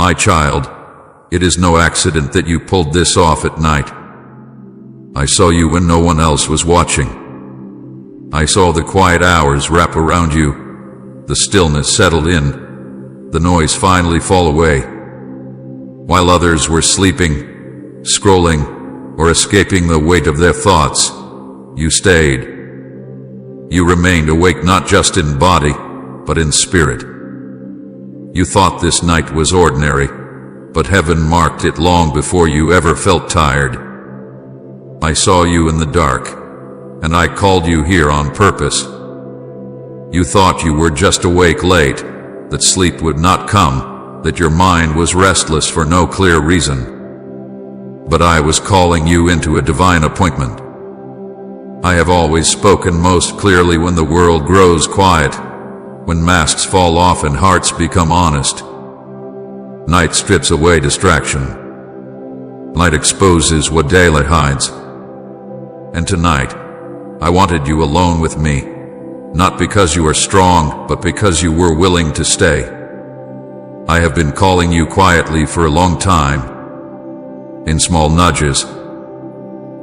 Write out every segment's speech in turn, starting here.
My child, it is no accident that you pulled this off at night. I saw you when no one else was watching. I saw the quiet hours wrap around you, the stillness settle in, the noise finally fall away. While others were sleeping, scrolling, or escaping the weight of their thoughts, you stayed. You remained awake not just in body, but in spirit. You thought this night was ordinary, but heaven marked it long before you ever felt tired. I saw you in the dark, and I called you here on purpose. You thought you were just awake late, that sleep would not come, that your mind was restless for no clear reason. But I was calling you into a divine appointment. I have always spoken most clearly when the world grows quiet, when masks fall off and hearts become honest. Night strips away distraction. Light exposes what daylight hides. And tonight, I wanted you alone with me, not because you are strong, but because you were willing to stay. I have been calling you quietly for a long time, in small nudges,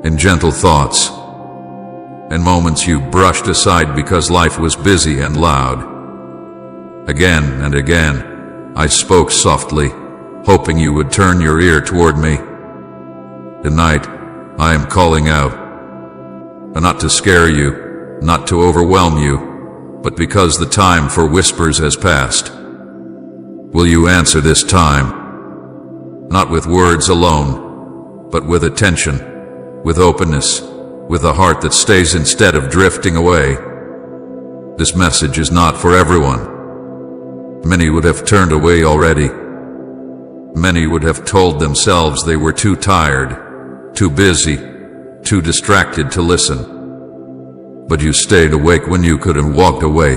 in gentle thoughts, in moments you brushed aside because life was busy and loud. Again and again, I spoke softly, hoping you would turn your ear toward me. Tonight, I am calling out, not to scare you, not to overwhelm you, but because the time for whispers has passed. Will you answer this time? Not with words alone, but with attention, with openness, with a heart that stays instead of drifting away. This message is not for everyone. Many would have turned away already. Many would have told themselves they were too tired, too busy, too distracted to listen. But you stayed awake when you could have walked away.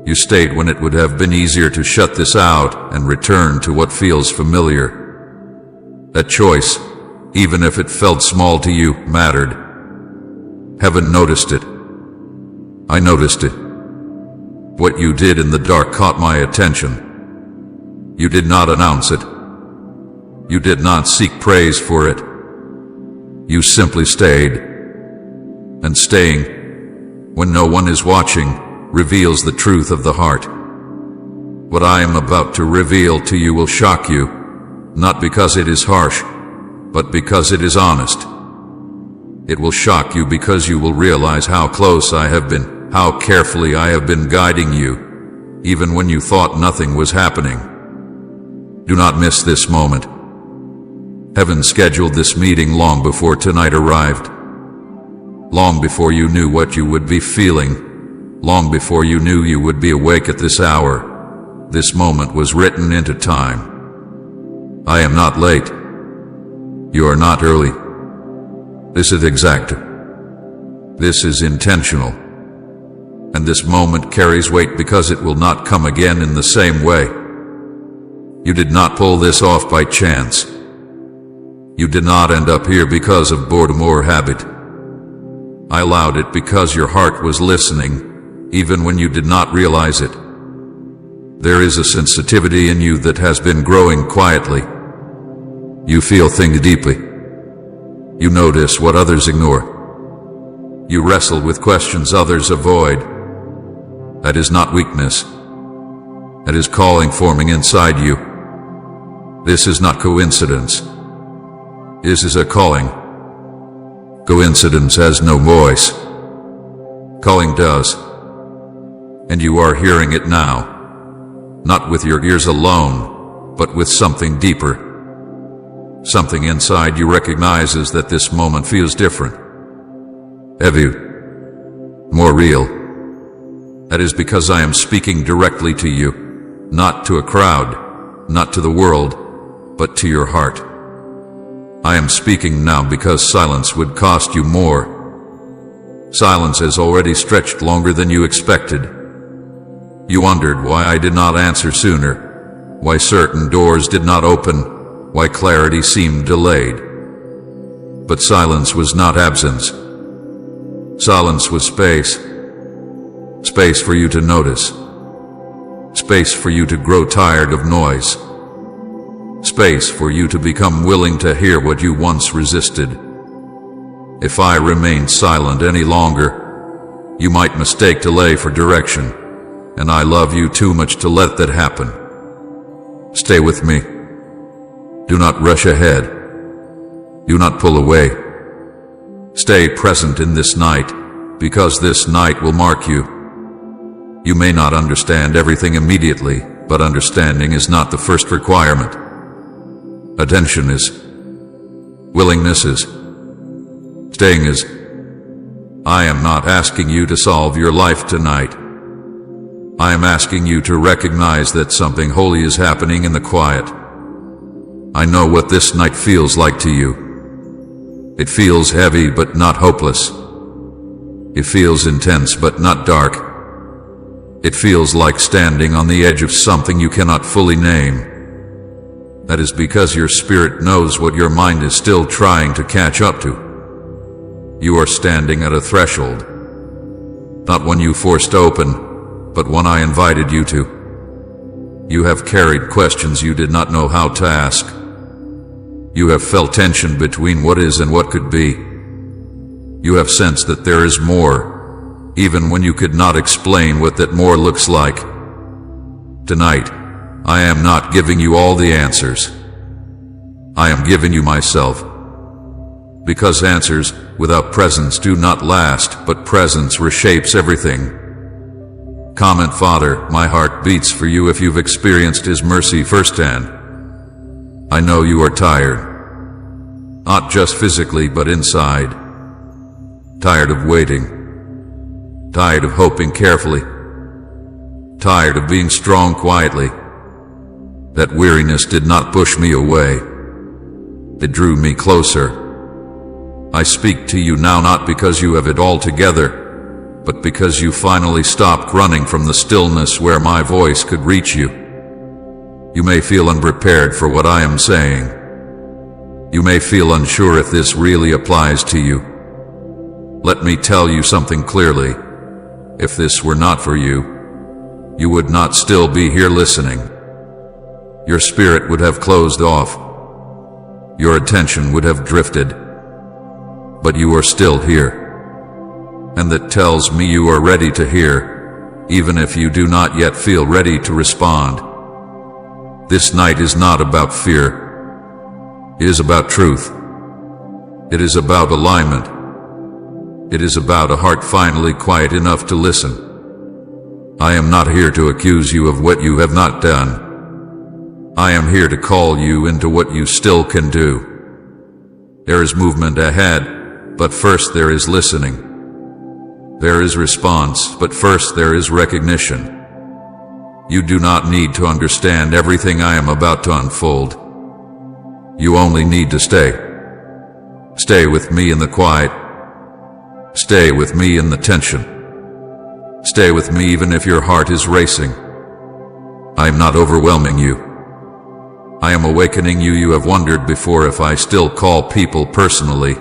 You stayed when it would have been easier to shut this out and return to what feels familiar. That choice, even if it felt small to you, mattered. Heaven noticed it. I noticed it. What you did in the dark caught my attention. You did not announce it. You did not seek praise for it. You simply stayed. And staying, when no one is watching, reveals the truth of the heart. What I am about to reveal to you will shock you, not because it is harsh, but because it is honest. It will shock you because you will realize how close I have been, how carefully I have been guiding you, even when you thought nothing was happening. Do not miss this moment. Heaven scheduled this meeting long before tonight arrived. Long before you knew what you would be feeling, long before you knew you would be awake at this hour, this moment was written into time. I am not late. You are not early. This is exact. This is intentional. And this moment carries weight because it will not come again in the same way. You did not pull this off by chance. You did not end up here because of boredom or habit. I allowed it because your heart was listening, even when you did not realize it. There is a sensitivity in you that has been growing quietly. You feel things deeply. You notice what others ignore. You wrestle with questions others avoid. That is not weakness. That is calling forming inside you. This is not coincidence. This is a calling. Coincidence has no voice. Calling does. And you are hearing it now. Not with your ears alone, but with something deeper. Something inside you recognizes that this moment feels different. Heavy. More real. That is because I am speaking directly to you, not to a crowd, not to the world, but to your heart. I am speaking now because silence would cost you more. Silence has already stretched longer than you expected. You wondered why I did not answer sooner, why certain doors did not open, why clarity seemed delayed. But silence was not absence. Silence was space. Space for you to notice. Space for you to grow tired of noise. space for you to become willing to hear what you once resisted. If I remain silent any longer, you might mistake delay for direction, and I love you too much to let that happen. Stay with me. Do not rush ahead. Do not pull away. Stay present in this night, because this night will mark you. You may not understand everything immediately, but understanding is not the first requirement. Attention is. Willingness is. Staying is. I am not asking you to solve your life tonight. I am asking you to recognize that something holy is happening in the quiet. I know what this night feels like to you. It feels heavy but not hopeless. It feels intense but not dark. It feels like standing on the edge of something you cannot fully name. That is because your spirit knows what your mind is still trying to catch up to. You are standing at a threshold. Not one you forced open, but one I invited you to. You have carried questions you did not know how to ask. You have felt tension between what is and what could be. You have sensed that there is more, even when you could not explain what that more looks like. Tonight, I am not giving you all the answers. I am giving you myself. Because answers without presence do not last, but presence reshapes everything. Comment, Father, my heart beats for you if you've experienced His mercy firsthand. I know you are tired. Not just physically, but inside. Tired of waiting. Tired of hoping carefully. Tired of being strong quietly. That weariness did not push me away. It drew me closer. I speak to you now not because you have it all together, but because you finally stopped running from the stillness where my voice could reach you. You may feel unprepared for what I am saying. You may feel unsure if this really applies to you. Let me tell you something clearly. If this were not for you, you would not still be here listening. Your spirit would have closed off. Your attention would have drifted. But you are still here. And that tells me you are ready to hear, even if you do not yet feel ready to respond. This night is not about fear. It is about truth. It is about alignment. It is about a heart finally quiet enough to listen. I am not here to accuse you of what you have not done. I am here to call you into what you still can do. There is movement ahead, but first there is listening. There is response, but first there is recognition. You do not need to understand everything I am about to unfold. You only need to stay. Stay with me in the quiet. Stay with me in the tension. Stay with me even if your heart is racing. I am not overwhelming you. I am awakening you. You have wondered before if I still call people personally,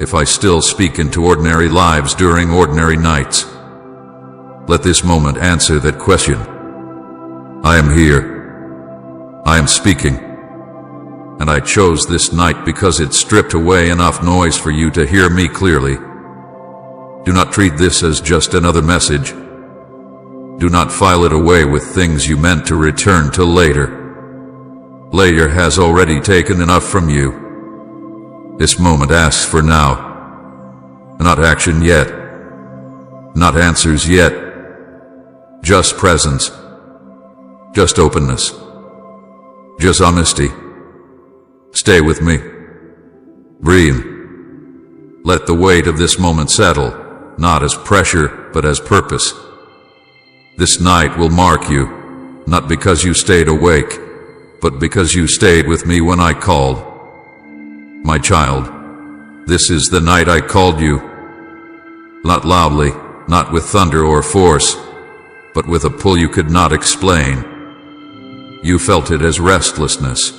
if I still speak into ordinary lives during ordinary nights. Let this moment answer that question. I am here. I am speaking. And I chose this night because it stripped away enough noise for you to hear me clearly. Do not treat this as just another message. Do not file it away with things you meant to return to later. Later has already taken enough from you. This moment asks for now. Not action yet. Not answers yet. Just presence. Just openness. Just honesty. Stay with me. Breathe. Let the weight of this moment settle, not as pressure, but as purpose. This night will mark you, not because you stayed awake, but because you stayed with me when I called. My child, this is the night I called you. Not loudly, not with thunder or force, but with a pull you could not explain. You felt it as restlessness,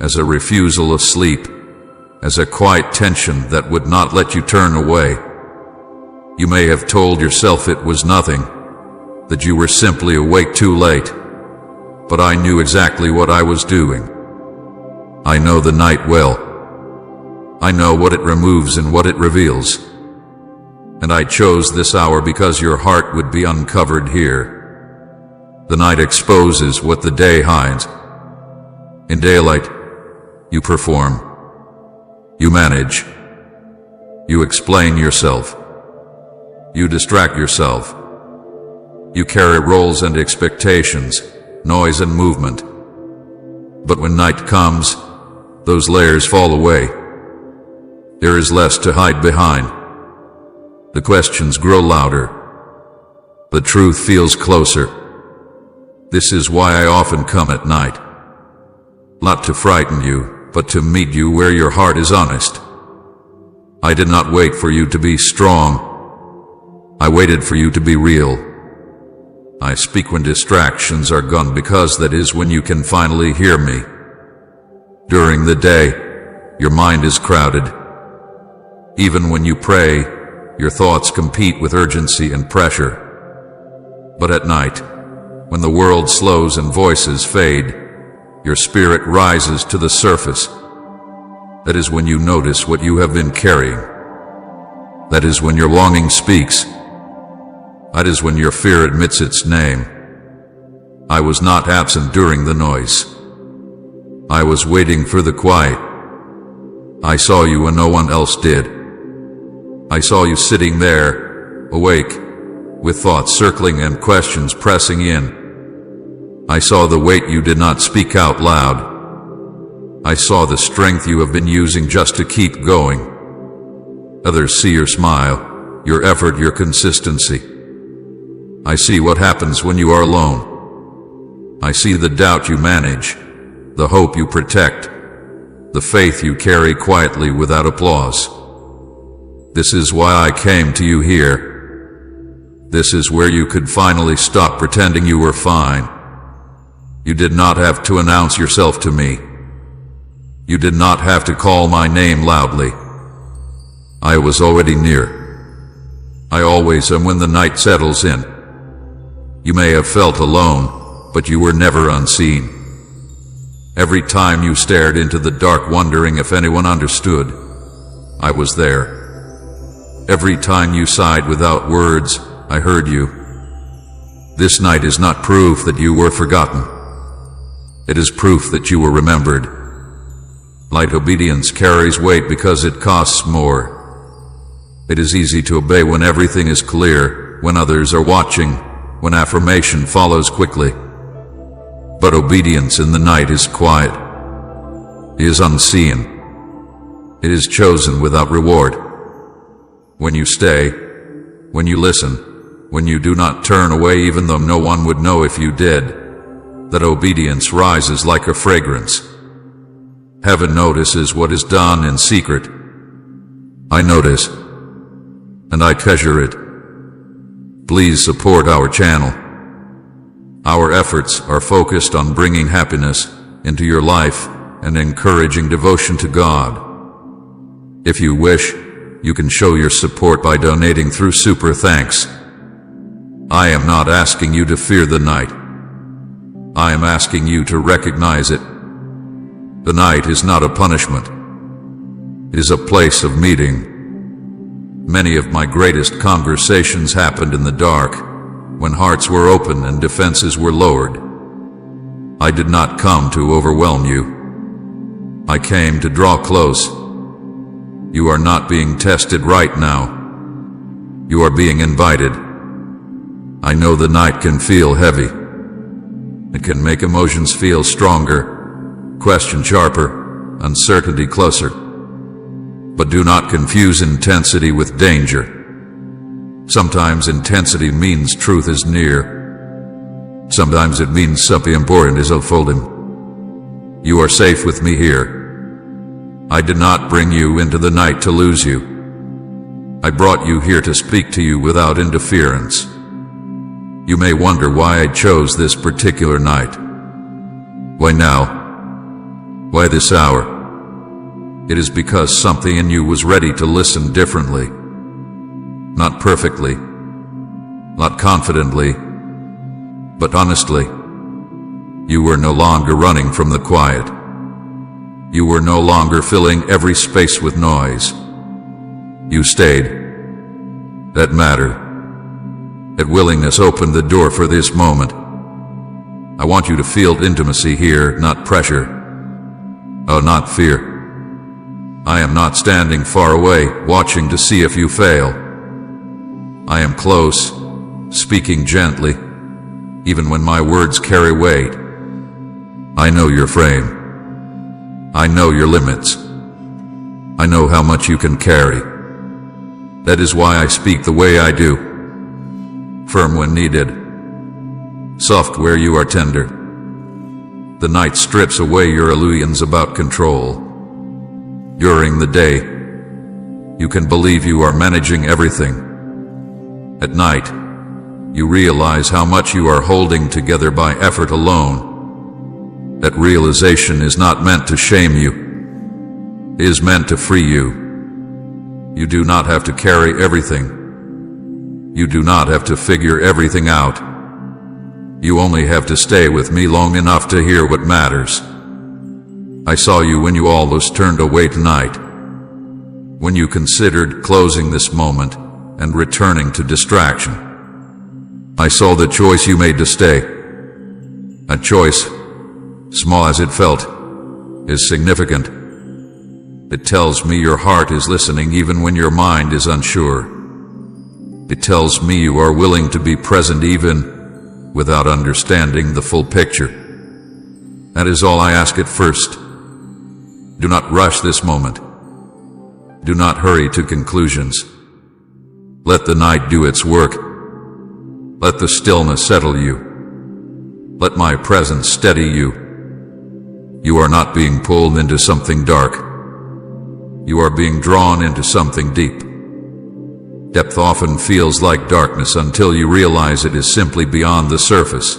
as a refusal of sleep, as a quiet tension that would not let you turn away. You may have told yourself it was nothing, that you were simply awake too late, but I knew exactly what I was doing. I know the night well. I know what it removes and what it reveals. And I chose this hour because your heart would be uncovered here. The night exposes what the day hides. In daylight, you perform. You manage. You explain yourself. You distract yourself. You carry roles and expectations, noise and movement. But when night comes, those layers fall away. There is less to hide behind. The questions grow louder. The truth feels closer. This is why I often come at night. Not to frighten you, but to meet you where your heart is honest. I did not wait for you to be strong. I waited for you to be real. I speak when distractions are gone because that is when you can finally hear me. During the day, your mind is crowded. Even when you pray, your thoughts compete with urgency and pressure. But at night, when the world slows and voices fade, your spirit rises to the surface. That is when you notice what you have been carrying. That is when your longing speaks. That is when your fear admits its name. I was not absent during the noise. I was waiting for the quiet. I saw you when no one else did. I saw you sitting there, awake, with thoughts circling and questions pressing in. I saw the weight you did not speak out loud. I saw the strength you have been using just to keep going. Others see your smile, your effort, your consistency. I see what happens when you are alone. I see the doubt you manage, the hope you protect, the faith you carry quietly without applause. This is why I came to you here. This is where you could finally stop pretending you were fine. You did not have to announce yourself to me. You did not have to call my name loudly. I was already near. I always am when the night settles in. You may have felt alone, but you were never unseen. Every time you stared into the dark wondering if anyone understood, I was there. Every time you sighed without words, I heard you. This night is not proof that you were forgotten. It is proof that you were remembered. Light obedience carries weight because it costs more. It is easy to obey when everything is clear, when others are watching, when affirmation follows quickly. But obedience in the night is quiet. It is unseen. It is chosen without reward. When you stay, when you listen, when you do not turn away even though no one would know if you did, that obedience rises like a fragrance. Heaven notices what is done in secret. I notice, and I treasure it. Please support our channel. Our efforts are focused on bringing happiness into your life and encouraging devotion to God. If you wish, you can show your support by donating through Super Thanks. I am not asking you to fear the night. I am asking you to recognize it. The night is not a punishment. It is a place of meeting. Many of my greatest conversations happened in the dark, when hearts were open and defenses were lowered. I did not come to overwhelm you. I came to draw close. You are not being tested right now. You are being invited. I know the night can feel heavy. It can make emotions feel stronger, question sharper, uncertainty closer. But do not confuse intensity with danger. Sometimes intensity means truth is near. Sometimes it means something important is unfolding. You are safe with me here. I did not bring you into the night to lose you. I brought you here to speak to you without interference. You may wonder why I chose this particular night. Why now? Why this hour? It is because something in you was ready to listen differently. Not perfectly, not confidently, but honestly. You were no longer running from the quiet. You were no longer filling every space with noise. You stayed. That mattered. That willingness opened the door for this moment. I want you to feel intimacy here, not pressure. Oh, not fear. I am not standing far away, watching to see if you fail. I am close, speaking gently, even when my words carry weight. I know your frame. I know your limits. I know how much you can carry. That is why I speak the way I do. Firm when needed. Soft where you are tender. The night strips away your illusions about control. During the day, you can believe you are managing everything. At night, you realize how much you are holding together by effort alone. That realization is not meant to shame you. It is meant to free you. You do not have to carry everything. You do not have to figure everything out. You only have to stay with me long enough to hear what matters. I saw you when you almost turned away tonight. When you considered closing this moment and returning to distraction. I saw the choice you made to stay. A choice, small as it felt, is significant. It tells me your heart is listening even when your mind is unsure. It tells me you are willing to be present even without understanding the full picture. That is all I ask at first. Do not rush this moment. Do not hurry to conclusions. Let the night do its work. Let the stillness settle you. Let my presence steady you. You are not being pulled into something dark. You are being drawn into something deep. Depth often feels like darkness until you realize it is simply beyond the surface.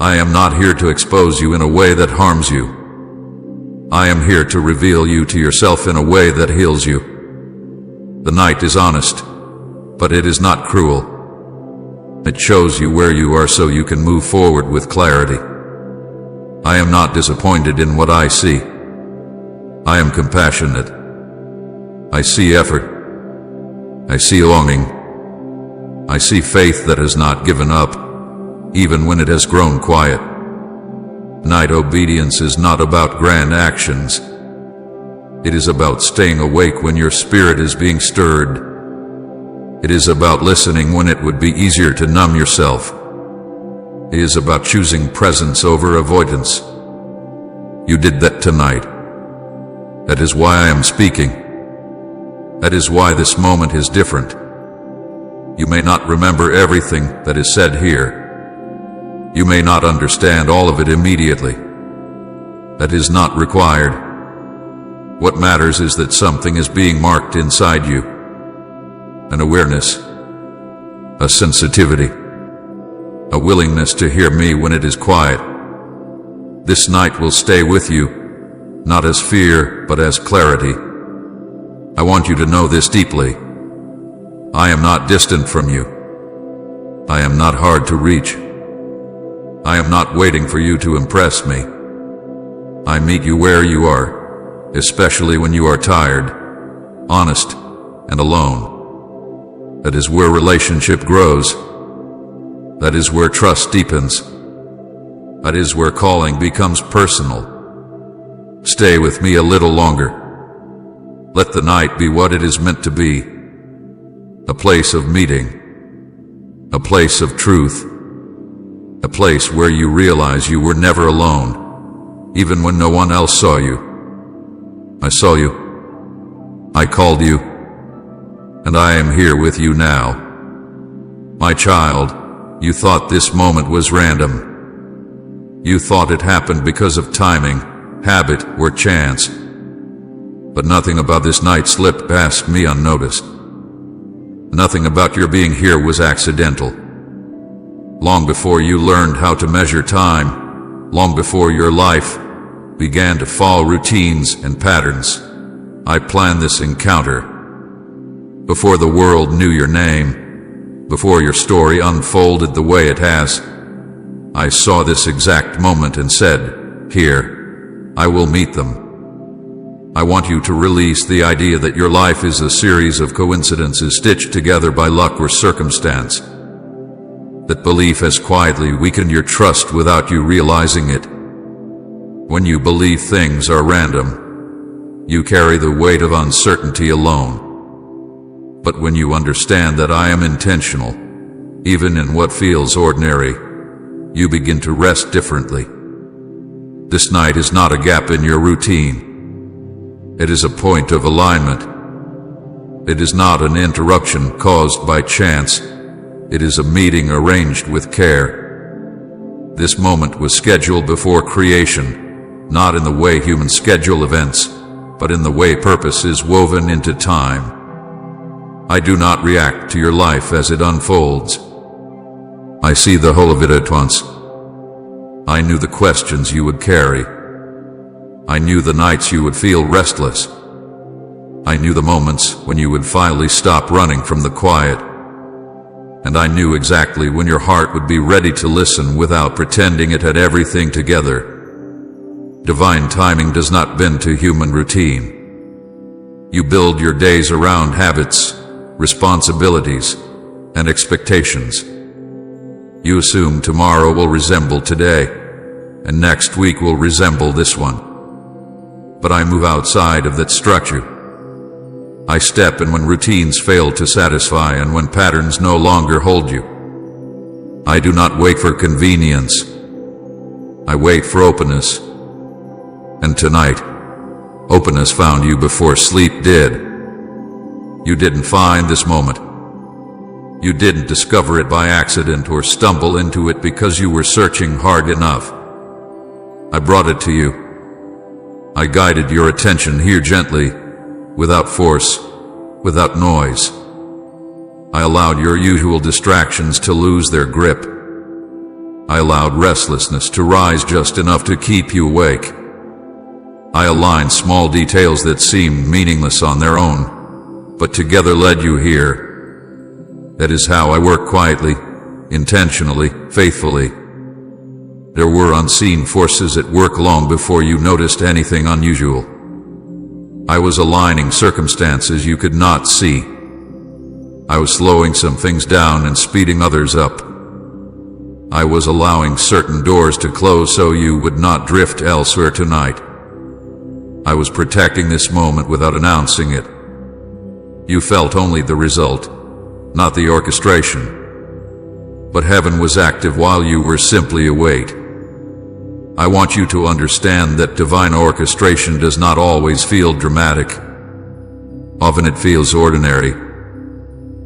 I am not here to expose you in a way that harms you. I am here to reveal you to yourself in a way that heals you. The night is honest, but it is not cruel. It shows you where you are so you can move forward with clarity. I am not disappointed in what I see. I am compassionate. I see effort. I see longing. I see faith that has not given up, even when it has grown quiet. Night obedience is not about grand actions. It is about staying awake when your spirit is being stirred. It is about listening when it would be easier to numb yourself. It is about choosing presence over avoidance. You did that tonight. That is why I am speaking. That is why this moment is different. You may not remember everything that is said here. You may not understand all of it immediately. That is not required. What matters is that something is being marked inside you. An awareness, a sensitivity, a willingness to hear me when it is quiet. This night will stay with you, not as fear, but as clarity. I want you to know this deeply. I am not distant from you. I am not hard to reach. I am not waiting for you to impress me. I meet you where you are, especially when you are tired, honest, and alone. That is where relationship grows. That is where trust deepens. That is where calling becomes personal. Stay with me a little longer. Let the night be what it is meant to be. A place of meeting. A place of truth. A place where you realize you were never alone, even when no one else saw you. I saw you. I called you. And I am here with you now. My child, you thought this moment was random. You thought it happened because of timing, habit, or chance. But nothing about this night slipped past me unnoticed. Nothing about your being here was accidental. Long before you learned how to measure time, long before your life began to follow routines and patterns, I planned this encounter. Before the world knew your name, before your story unfolded the way it has, I saw this exact moment and said, "Here, I will meet them." I want you to release the idea that your life is a series of coincidences stitched together by luck or circumstance. That belief has quietly weakened your trust without you realizing it. When you believe things are random, you carry the weight of uncertainty alone. But when you understand that I am intentional, even in what feels ordinary, you begin to rest differently. This night is not a gap in your routine. It is a point of alignment. It is not an interruption caused by chance. It is a meeting arranged with care. This moment was scheduled before creation, not in the way humans schedule events, but in the way purpose is woven into time. I do not react to your life as it unfolds. I see the whole of it at once. I knew the questions you would carry. I knew the nights you would feel restless. I knew the moments when you would finally stop running from the quiet. And I knew exactly when your heart would be ready to listen without pretending it had everything together. Divine timing does not bend to human routine. You build your days around habits, responsibilities, and expectations. You assume tomorrow will resemble today, and next week will resemble this one. But I move outside of that structure. I step in when routines fail to satisfy and when patterns no longer hold you. I do not wait for convenience. I wait for openness. And tonight, openness found you before sleep did. You didn't find this moment. You didn't discover it by accident or stumble into it because you were searching hard enough. I brought it to you. I guided your attention here gently, without force, without noise. I allowed your usual distractions to lose their grip. I allowed restlessness to rise just enough to keep you awake. I aligned small details that seemed meaningless on their own, but together led you here. That is how I work quietly, intentionally, faithfully. There were unseen forces at work long before you noticed anything unusual. I was aligning circumstances you could not see. I was slowing some things down and speeding others up. I was allowing certain doors to close so you would not drift elsewhere tonight. I was protecting this moment without announcing it. You felt only the result, not the orchestration. But heaven was active while you were simply awake. I want you to understand that divine orchestration does not always feel dramatic. Often it feels ordinary.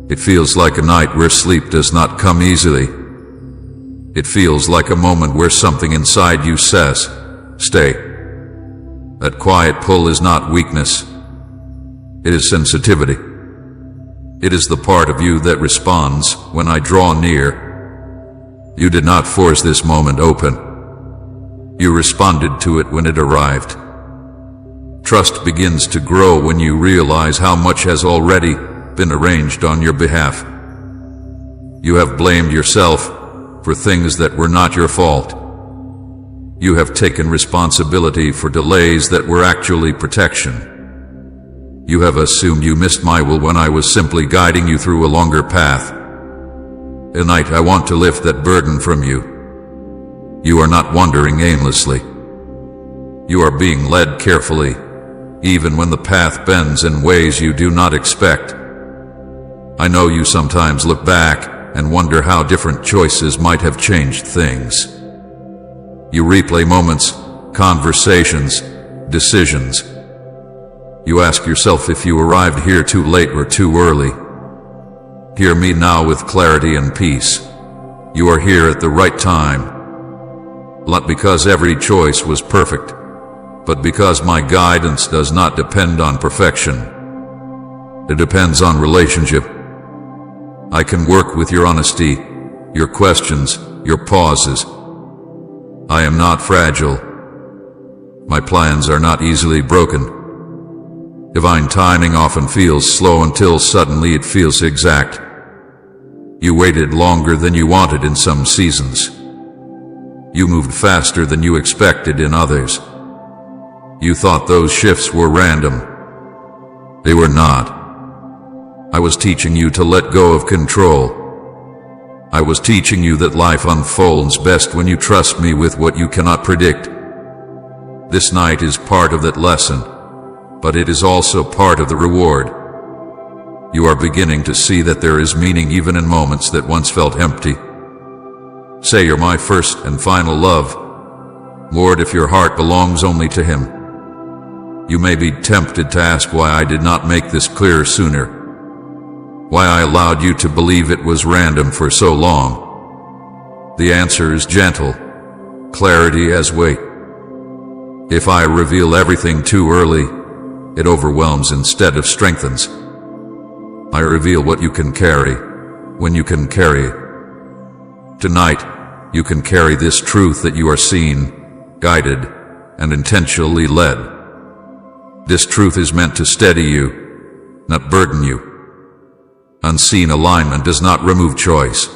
It feels like a night where sleep does not come easily. It feels like a moment where something inside you says, "Stay." That quiet pull is not weakness. It is sensitivity. It is the part of you that responds when I draw near. You did not force this moment open. You responded to it when it arrived. Trust begins to grow when you realize how much has already been arranged on your behalf. You have blamed yourself for things that were not your fault. You have taken responsibility for delays that were actually protection. You have assumed you missed my will when I was simply guiding you through a longer path. Tonight I want to lift that burden from you. You are not wandering aimlessly. You are being led carefully, even when the path bends in ways you do not expect. I know you sometimes look back and wonder how different choices might have changed things. You replay moments, conversations, decisions. You ask yourself if you arrived here too late or too early. Hear me now with clarity and peace. You are here at the right time. Not because every choice was perfect, but because my guidance does not depend on perfection. It depends on relationship. I can work with your honesty, your questions, your pauses. I am not fragile. My plans are not easily broken. Divine timing often feels slow until suddenly it feels exact. You waited longer than you wanted in some seasons. You moved faster than you expected in others. You thought those shifts were random. They were not. I was teaching you to let go of control. I was teaching you that life unfolds best when you trust me with what you cannot predict. This night is part of that lesson, but it is also part of the reward. You are beginning to see that there is meaning even in moments that once felt empty. Say, "You're my first and final love." Lord, if your heart belongs only to Him. You may be tempted to ask why I did not make this clear sooner, why I allowed you to believe it was random for so long. The answer is gentle. Clarity has weight. If I reveal everything too early, it overwhelms instead of strengthens. I reveal what you can carry, when you can carry it. Tonight, you can carry this truth that you are seen, guided, and intentionally led. This truth is meant to steady you, not burden you. Unseen alignment does not remove choice.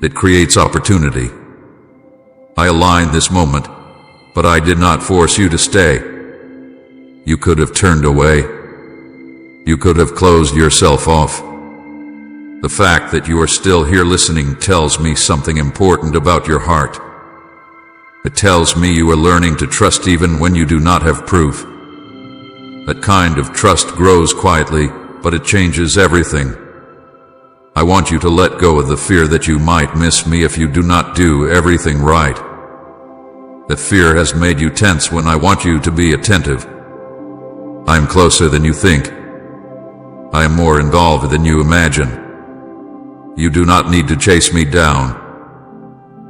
It creates opportunity. I aligned this moment, but I did not force you to stay. You could have turned away. You could have closed yourself off. The fact that you are still here listening tells me something important about your heart. It tells me you are learning to trust even when you do not have proof. That kind of trust grows quietly, but it changes everything. I want you to let go of the fear that you might miss me if you do not do everything right. That fear has made you tense when I want you to be attentive. I am closer than you think. I am more involved than you imagine. You do not need to chase me down.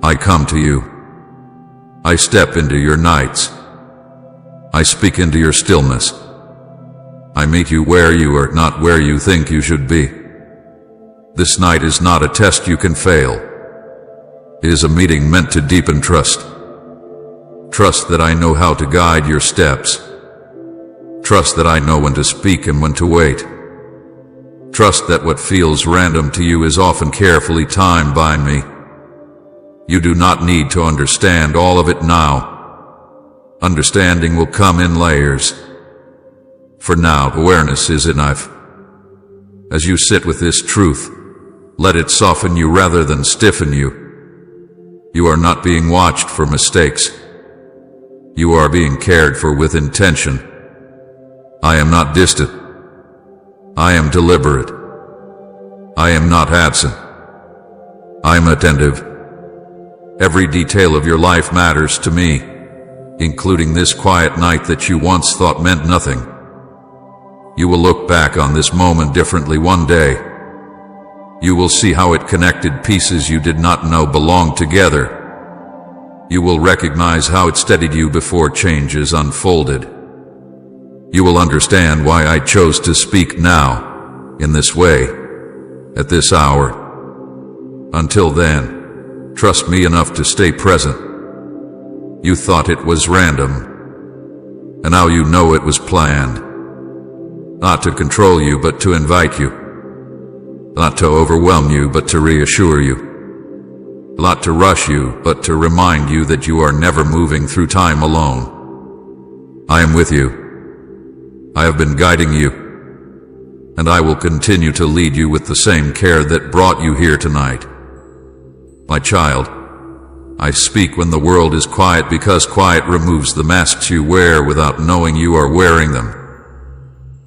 I come to you. I step into your nights. I speak into your stillness. I meet you where you are, not where you think you should be. This night is not a test you can fail. It is a meeting meant to deepen trust. Trust that I know how to guide your steps. Trust that I know when to speak and when to wait. Trust that what feels random to you is often carefully timed by me. You do not need to understand all of it now. Understanding will come in layers. For now, awareness is enough. As you sit with this truth, let it soften you rather than stiffen you. You are not being watched for mistakes. You are being cared for with intention. I am not distant. I am deliberate. I am not absent. I am attentive. Every detail of your life matters to me, including this quiet night that you once thought meant nothing. You will look back on this moment differently one day. You will see how it connected pieces you did not know belonged together. You will recognize how it steadied you before changes unfolded. You will understand why I chose to speak now, in this way, at this hour. Until then, trust me enough to stay present. You thought it was random, and now you know it was planned. Not to control you, but to invite you. Not to overwhelm you, but to reassure you. Not to rush you, but to remind you that you are never moving through time alone. I am with you. I have been guiding you, and I will continue to lead you with the same care that brought you here tonight. My child, I speak when the world is quiet because quiet removes the masks you wear without knowing you are wearing them.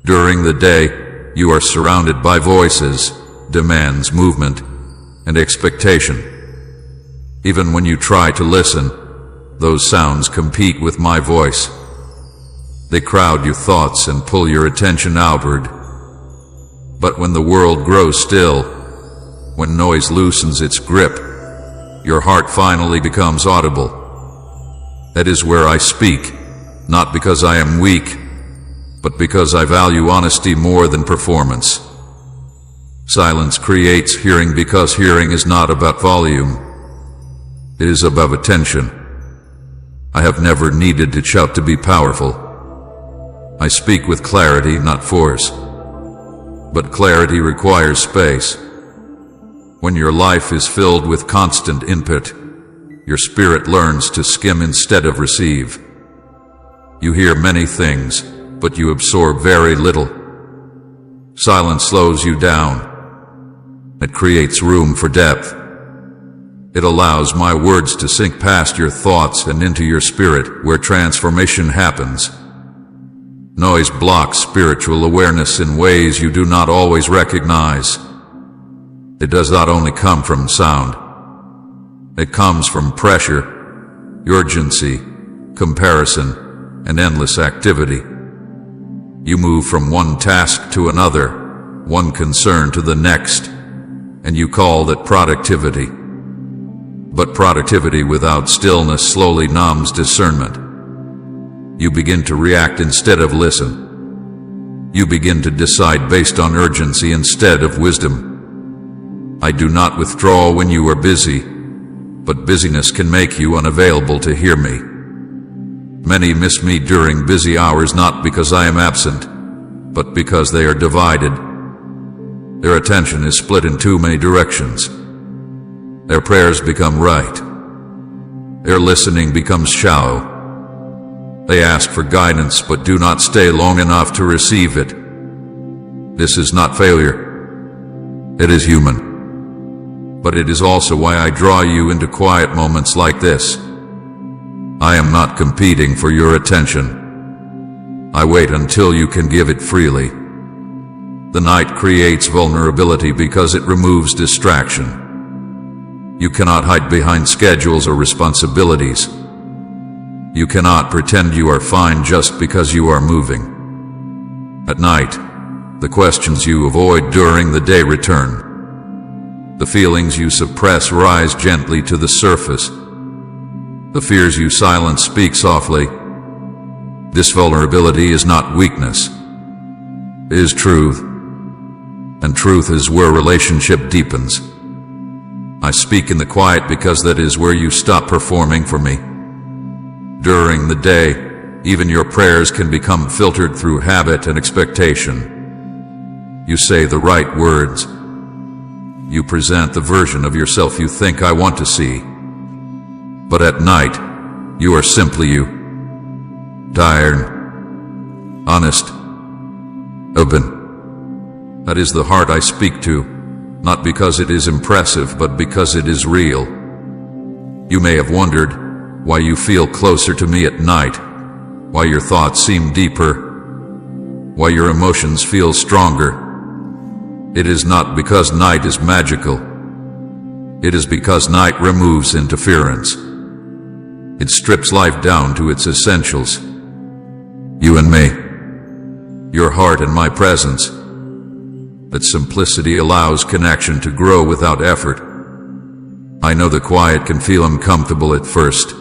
During the day, you are surrounded by voices, demands, movement, and expectation. Even when you try to listen, those sounds compete with my voice. They crowd your thoughts and pull your attention outward. But when the world grows still, when noise loosens its grip, your heart finally becomes audible. That is where I speak, not because I am weak, but because I value honesty more than performance. Silence creates hearing because hearing is not about volume. It is above attention. I have never needed to shout to be powerful. I speak with clarity, not force. But clarity requires space. When your life is filled with constant input, your spirit learns to skim instead of receive. You hear many things, but you absorb very little. Silence slows you down. It creates room for depth. It allows my words to sink past your thoughts and into your spirit, where transformation happens. Noise blocks spiritual awareness in ways you do not always recognize. It does not only come from sound. It comes from pressure, urgency, comparison, and endless activity. You move from one task to another, one concern to the next, and you call that productivity. But productivity without stillness slowly numbs discernment. You begin to react instead of listen. You begin to decide based on urgency instead of wisdom. I do not withdraw when you are busy, but busyness can make you unavailable to hear me. Many miss me during busy hours not because I am absent, but because they are divided. Their attention is split in too many directions. Their prayers become right. Their listening becomes shallow. They ask for guidance but do not stay long enough to receive it. This is not failure. It is human. But it is also why I draw you into quiet moments like this. I am not competing for your attention. I wait until you can give it freely. The night creates vulnerability because it removes distraction. You cannot hide behind schedules or responsibilities. You cannot pretend you are fine just because you are moving. At night, the questions you avoid during the day return. The feelings you suppress rise gently to the surface. The fears you silence speak softly. This vulnerability is not weakness. It is truth. And truth is where relationship deepens. I speak in the quiet because that is where you stop performing for me. During the day, even your prayers can become filtered through habit and expectation. You say the right words. You present the version of yourself you think I want to see. But at night, you are simply you. Tired, honest, open. That is the heart I speak to, not because it is impressive, but because it is real. You may have wondered why you feel closer to me at night, why your thoughts seem deeper, why your emotions feel stronger. It is not because night is magical. It is because night removes interference. It strips life down to its essentials. You and me, your heart and my presence. That simplicity allows connection to grow without effort. I know the quiet can feel uncomfortable at first.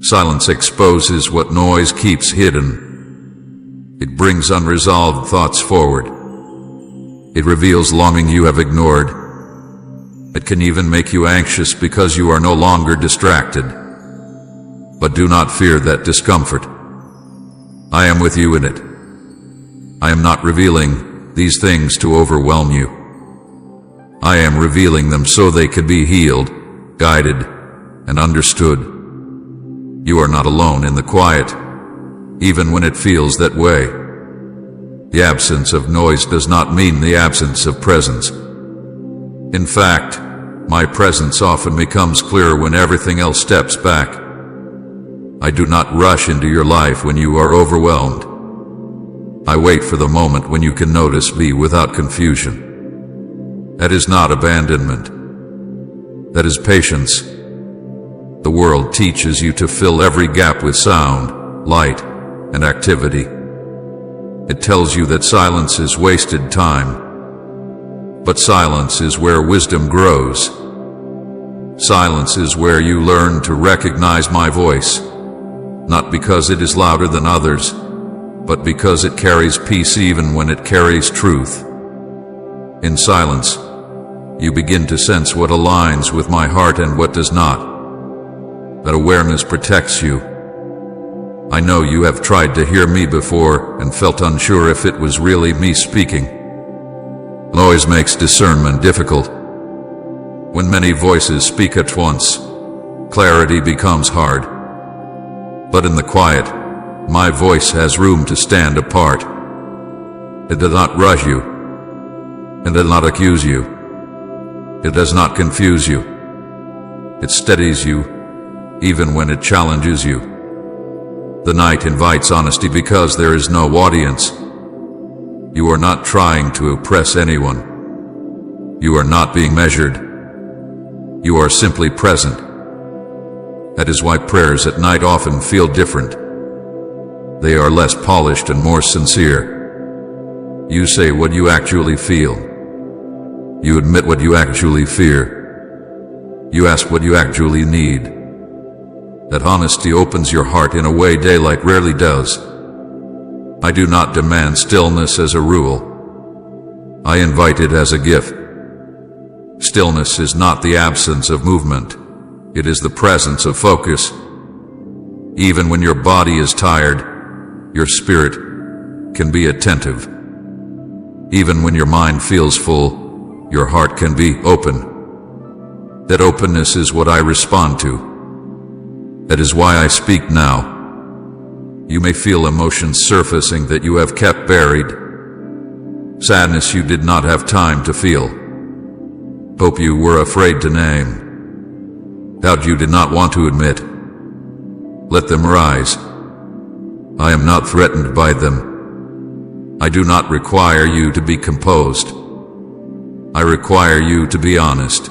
Silence exposes what noise keeps hidden. It brings unresolved thoughts forward. It reveals longing you have ignored. It can even make you anxious because you are no longer distracted. But do not fear that discomfort. I am with you in it. I am not revealing these things to overwhelm you. I am revealing them so they can be healed, guided, and understood. You are not alone in the quiet, even when it feels that way. The absence of noise does not mean the absence of presence. In fact, my presence often becomes clearer when everything else steps back. I do not rush into your life when you are overwhelmed. I wait for the moment when you can notice me without confusion. That is not abandonment. That is patience. The world teaches you to fill every gap with sound, light, and activity. It tells you that silence is wasted time. But silence is where wisdom grows. Silence is where you learn to recognize my voice, not because it is louder than others, but because it carries peace even when it carries truth. In silence, you begin to sense what aligns with my heart and what does not. That awareness protects you. I know you have tried to hear me before and felt unsure if it was really me speaking. Noise makes discernment difficult. When many voices speak at once, clarity becomes hard. But in the quiet, my voice has room to stand apart. It does not rush you. It does not accuse you. It does not confuse you. It steadies you, even when it challenges you. The night invites honesty because there is no audience. You are not trying to oppress anyone. You are not being measured. You are simply present. That is why prayers at night often feel different. They are less polished and more sincere. You say what you actually feel. You admit what you actually fear. You ask what you actually need. That honesty opens your heart in a way daylight rarely does. I do not demand stillness as a rule. I invite it as a gift. Stillness is not the absence of movement. It is the presence of focus. Even when your body is tired, your spirit can be attentive. Even when your mind feels full, your heart can be open. That openness is what I respond to. That is why I speak now. You may feel emotions surfacing that you have kept buried. Sadness you did not have time to feel. Hope you were afraid to name. Doubt you did not want to admit. Let them rise. I am not threatened by them. I do not require you to be composed. I require you to be honest.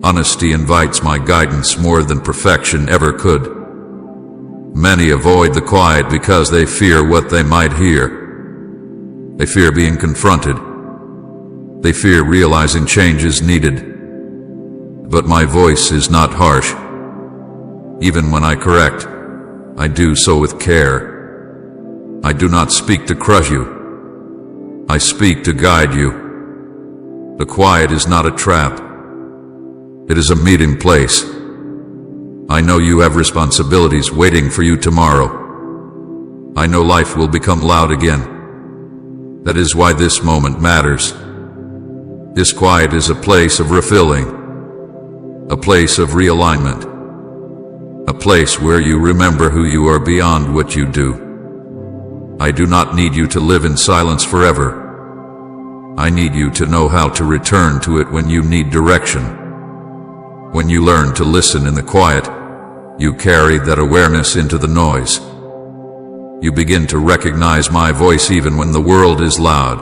Honesty invites my guidance more than perfection ever could. Many avoid the quiet because they fear what they might hear. They fear being confronted. They fear realizing change is needed. But my voice is not harsh. Even when I correct, I do so with care. I do not speak to crush you. I speak to guide you. The quiet is not a trap. It is a meeting place. I know you have responsibilities waiting for you tomorrow. I know life will become loud again. That is why this moment matters. This quiet is a place of refilling, a place of realignment, a place where you remember who you are beyond what you do. I do not need you to live in silence forever. I need you to know how to return to it when you need direction. When you learn to listen in the quiet, you carry that awareness into the noise. You begin to recognize my voice even when the world is loud.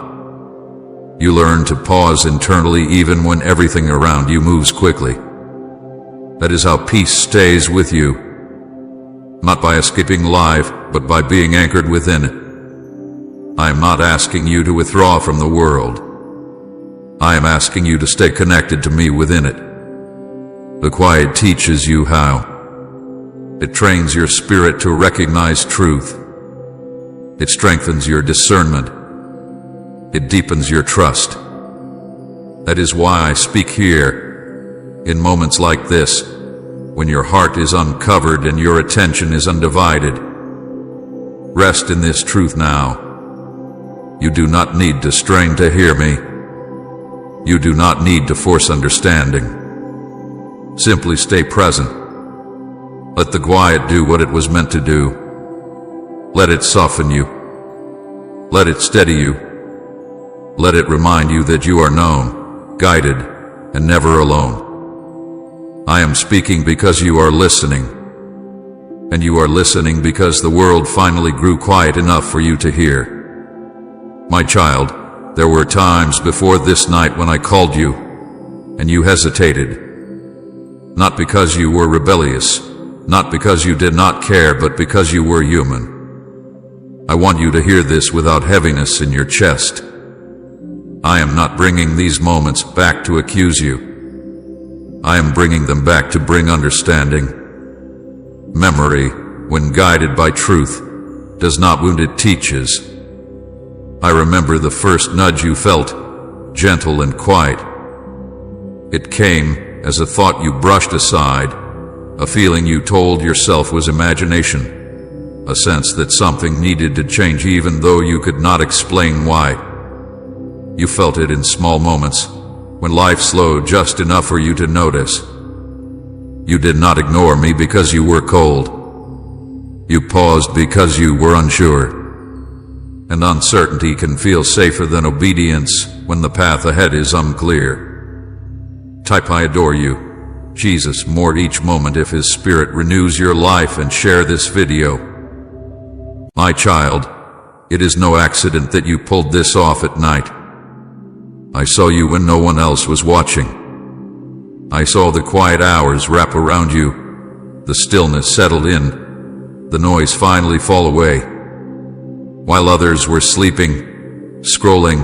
You learn to pause internally even when everything around you moves quickly. That is how peace stays with you. Not by escaping life, but by being anchored within it. I am not asking you to withdraw from the world. I am asking you to stay connected to me within it. The quiet teaches you how. It trains your spirit to recognize truth. It strengthens your discernment. It deepens your trust. That is why I speak here, in moments like this, when your heart is uncovered and your attention is undivided. Rest in this truth now. You do not need to strain to hear me. You do not need to force understanding. Simply stay present. Let the quiet do what it was meant to do. Let it soften you. Let it steady you. Let it remind you that you are known, guided, and never alone. I am speaking because you are listening. And you are listening because the world finally grew quiet enough for you to hear. My child, there were times before this night when I called you, and you hesitated. Not because you were rebellious, not because you did not care, but because you were human. I want you to hear this without heaviness in your chest. I am not bringing these moments back to accuse you. I am bringing them back to bring understanding. Memory, when guided by truth, does not wound, it teaches. I remember the first nudge you felt, gentle and quiet. It came as a thought you brushed aside, a feeling you told yourself was imagination, a sense that something needed to change even though you could not explain why. You felt it in small moments, when life slowed just enough for you to notice. You did not ignore me because you were cold. You paused because you were unsure. And uncertainty can feel safer than obedience when the path ahead is unclear. Type "I adore you, Jesus" more each moment if His Spirit renews your life, and share this video. My child, it is no accident that you pulled this off at night. I saw you when no one else was watching. I saw the quiet hours wrap around you, the stillness settle in, the noise finally fall away. While others were sleeping, scrolling,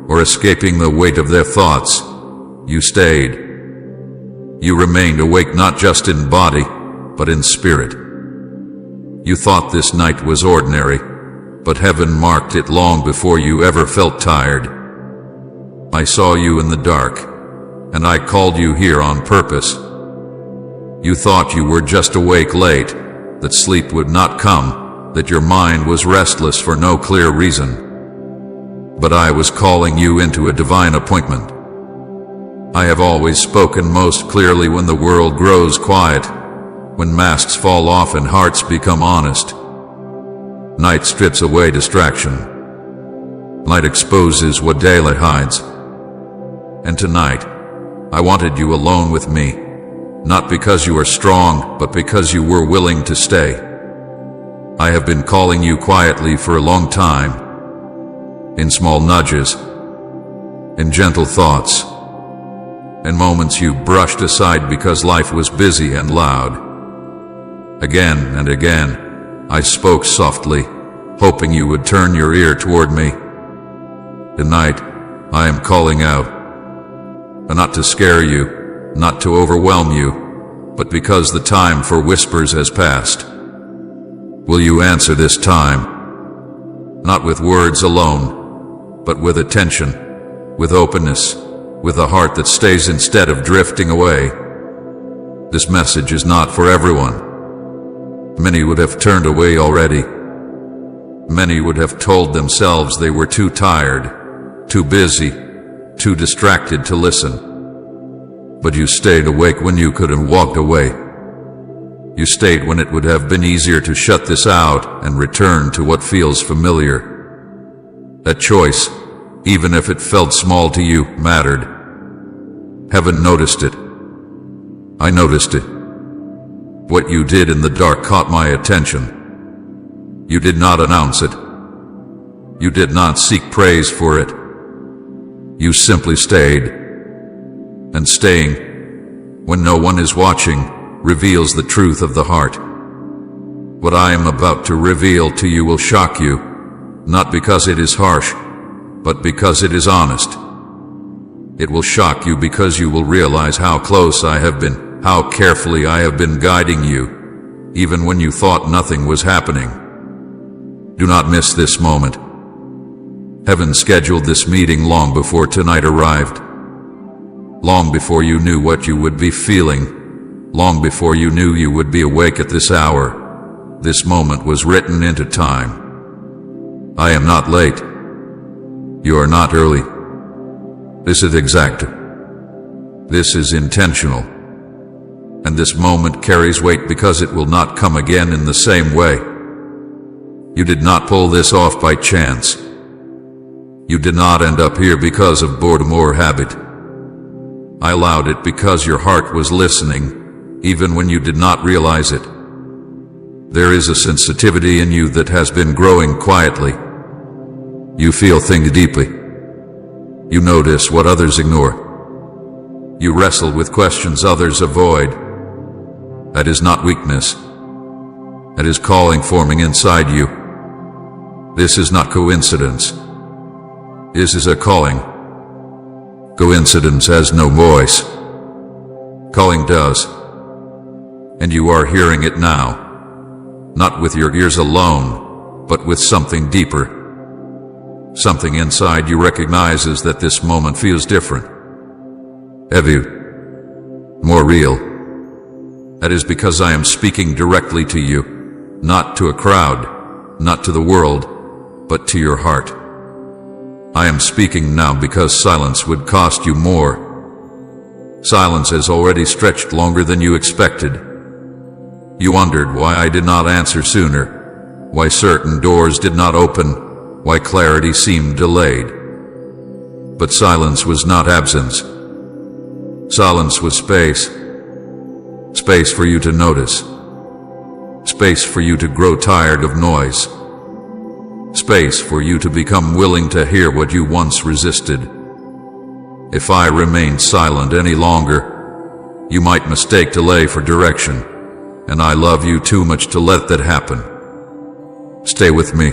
or escaping the weight of their thoughts, you stayed. You remained awake not just in body, but in spirit. You thought this night was ordinary, but heaven marked it long before you ever felt tired. I saw you in the dark, and I called you here on purpose. You thought you were just awake late, that sleep would not come, that your mind was restless for no clear reason. But I was calling you into a divine appointment. I have always spoken most clearly when the world grows quiet, when masks fall off and hearts become honest. Night strips away distraction. Light exposes what daylight hides. And tonight, I wanted you alone with me, not because you are strong, but because you were willing to stay. I have been calling you quietly for a long time, in small nudges, in gentle thoughts, in moments you brushed aside because life was busy and loud. Again and again, I spoke softly, hoping you would turn your ear toward me. Tonight, I am calling out, not to scare you, not to overwhelm you, but because the time for whispers has passed. Will you answer this time? Not with words alone, but with attention, with openness, with a heart that stays instead of drifting away. This message is not for everyone. Many would have turned away already. Many would have told themselves they were too tired, too busy, too distracted to listen. But you stayed awake when you could have walked away. You stayed when it would have been easier to shut this out and return to what feels familiar. That choice, even if it felt small to you, mattered. Heaven noticed it. I noticed it. What you did in the dark caught my attention. You did not announce it. You did not seek praise for it. You simply stayed. And staying, when no one is watching, reveals the truth of the heart. What I am about to reveal to you will shock you, not because it is harsh, but because it is honest. It will shock you because you will realize how close I have been, how carefully I have been guiding you, even when you thought nothing was happening. Do not miss this moment. Heaven scheduled this meeting long before tonight arrived. Long before you knew what you would be feeling, long before you knew you would be awake at this hour, this moment was written into time. I am not late. You are not early. This is exact. This is intentional. And this moment carries weight because it will not come again in the same way. You did not pull this off by chance. You did not end up here because of boredom or habit. I allowed it because your heart was listening, even when you did not realize it. There is a sensitivity in you that has been growing quietly. You feel things deeply. You notice what others ignore. You wrestle with questions others avoid. That is not weakness. That is calling forming inside you. This is not coincidence. This is a calling. Coincidence has no voice. Calling does. And you are hearing it now. Not with your ears alone, but with something deeper. Something inside you recognizes that this moment feels different. Heavy. More real. That is because I am speaking directly to you, not to a crowd, not to the world, but to your heart. I am speaking now because silence would cost you more. Silence has already stretched longer than you expected. You wondered why I did not answer sooner, why certain doors did not open, why clarity seemed delayed. But silence was not absence. Silence was space. Space for you to notice. Space for you to grow tired of noise. Space for you to become willing to hear what you once resisted. If I remained silent any longer, you might mistake delay for direction, and I love you too much to let that happen. Stay with me.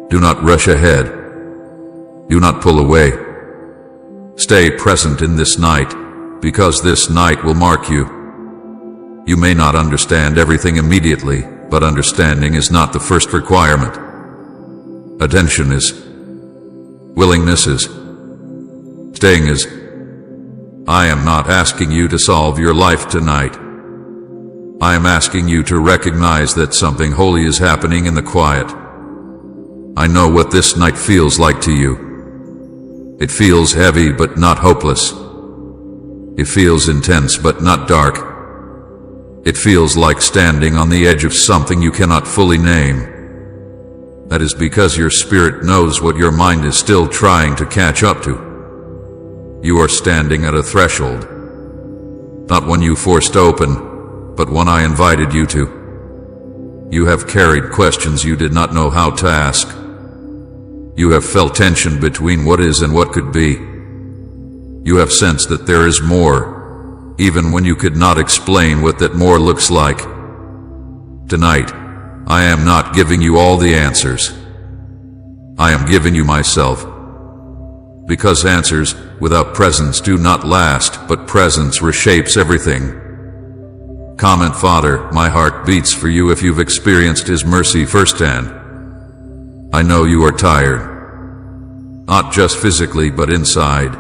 Do not rush ahead. Do not pull away. Stay present in this night, because this night will mark you. You may not understand everything immediately, but understanding is not the first requirement. Attention is. Willingness is. Staying is. I am not asking you to solve your life tonight. I am asking you to recognize that something holy is happening in the quiet. I know what this night feels like to you. It feels heavy but not hopeless. It feels intense but not dark. It feels like standing on the edge of something you cannot fully name. That is because your spirit knows what your mind is still trying to catch up to. You are standing at a threshold. Not one you forced open, but one I invited you to. You have carried questions you did not know how to ask. You have felt tension between what is and what could be. You have sensed that there is more, even when you could not explain what that more looks like. Tonight, I am not giving you all the answers. I am giving you myself. Because answers without presence do not last, but presence reshapes everything. Comment, Father, my heart beats for you if you've experienced His mercy firsthand. I know you are tired. Not just physically, but inside.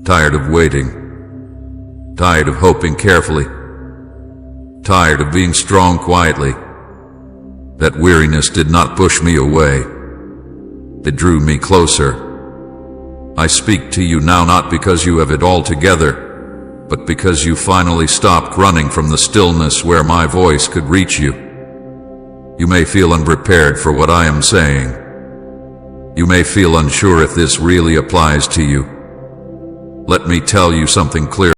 Tired of waiting. Tired of hoping carefully. Tired of being strong quietly. That weariness did not push me away. It drew me closer. I speak to you now not because you have it all together, but because you finally stopped running from the stillness where my voice could reach you. You may feel unprepared for what I am saying. You may feel unsure if this really applies to you. Let me tell you something clear.